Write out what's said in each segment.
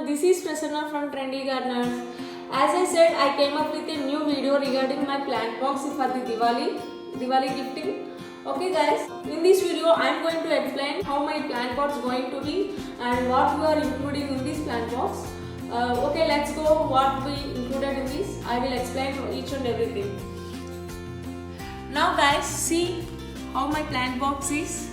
this is Prasanna from Trendy Gardeners. As I said, I came up with a new video regarding my plant box for the Diwali gifting. Okay guys, in this video I am going to explain how my plant box is going to be and what we are including in this plant box. Okay, let's go what we included in this. I will explain each and everything. Now guys, see how my plant box is.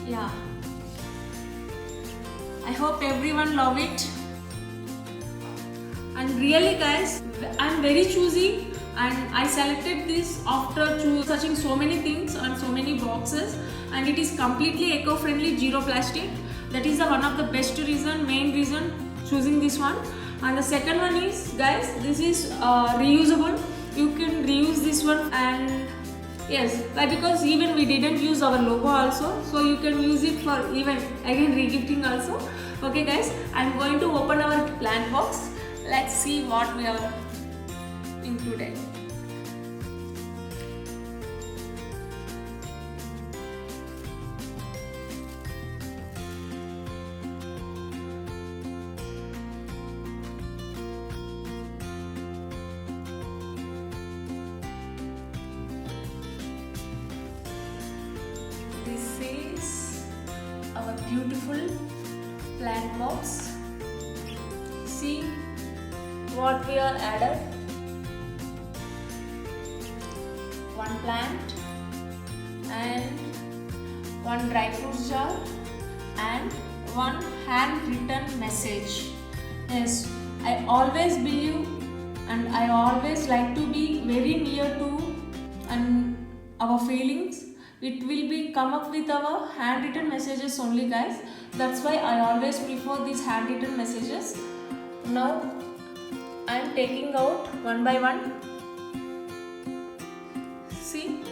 Yeah, I hope everyone love it. And really guys, I'm very choosy and I selected this after searching so many things and so many boxes, and it is completely eco-friendly, zero plastic. That is one of the best main reason choosing this one. And the second one is guys, this is reusable. You can reuse this one, and yes, because even we didn't use our logo also, so you can use it for even again regifting also. Okay guys, I'm going to open our plant box. Let's see what we have included. This is our beautiful plant box. See what we are added. One plant and one dry fruit jar and one handwritten message. Yes, I always believe and I always like to be very near to our feelings. It will be come up with our handwritten messages only guys. That's why I always prefer these handwritten messages. Now I am taking out one by one. See,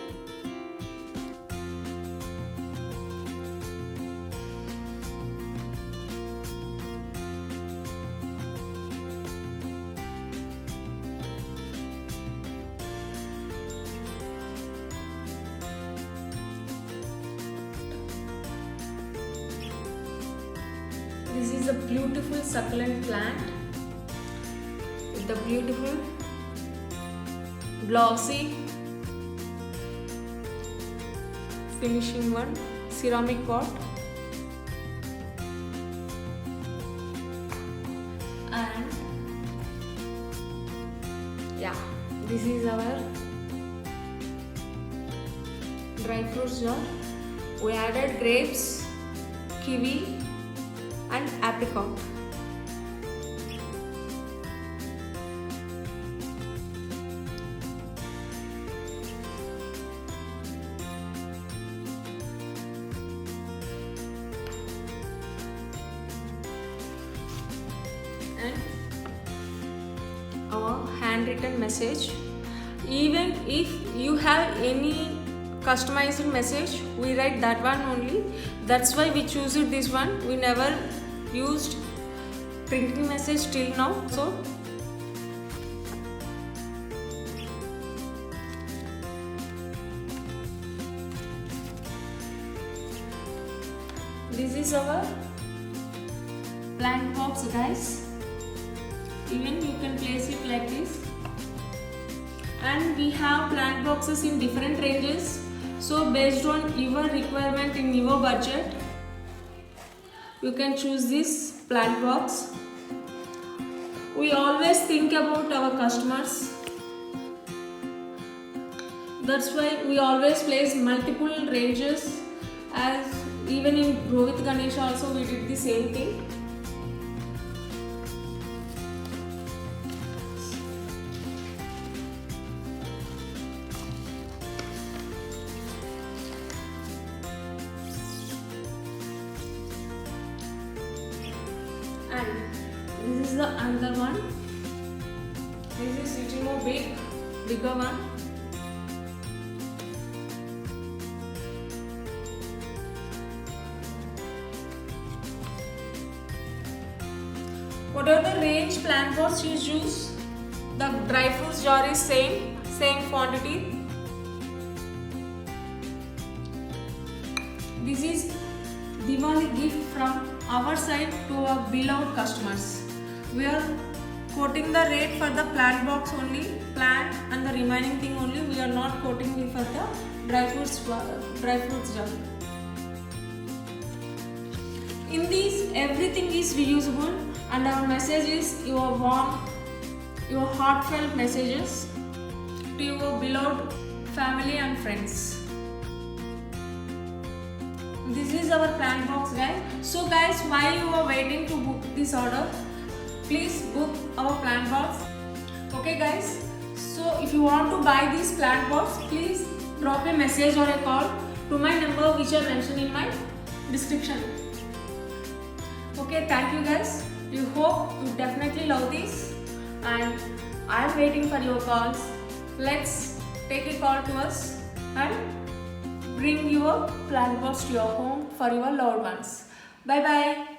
this is a beautiful succulent plant with the beautiful glossy finishing one ceramic pot, and yeah, this is our dry fruits jar. We added grapes, kiwi and apricot. And our handwritten message. Even if you have any customized message, we write that one only. That's why we choose this one. We never used printing message till now. So this is our plant box guys. Even you can place it like this. And we have plant boxes in different ranges. So based on your requirement in your budget, you can choose this plant box. We always think about our customers. That's why we always place multiple ranges. As even in Grow with Ganesha also we did the same thing. And this is the another one. This is little more bigger one. Whatever the plant pots you use, the dry fruits jar is same quantity. This is Diwali gift from our side to our beloved customers. We are quoting the rate for the plant box only, plant and the remaining thing only. We are not quoting for the dry fruits jar. In this, everything is reusable, and our message is your warm, your heartfelt messages to your beloved family and friends. This is our plant box, guys. So guys, while you are waiting to book this order, please book our plant box. Okay guys, so if you want to buy this plant box, please drop a message or a call to my number which I mentioned in my description. Okay, thank you guys. We hope you definitely love this, and I am waiting for your calls. Let's take a call to us and bring your plant box to your home for your loved ones. Bye bye.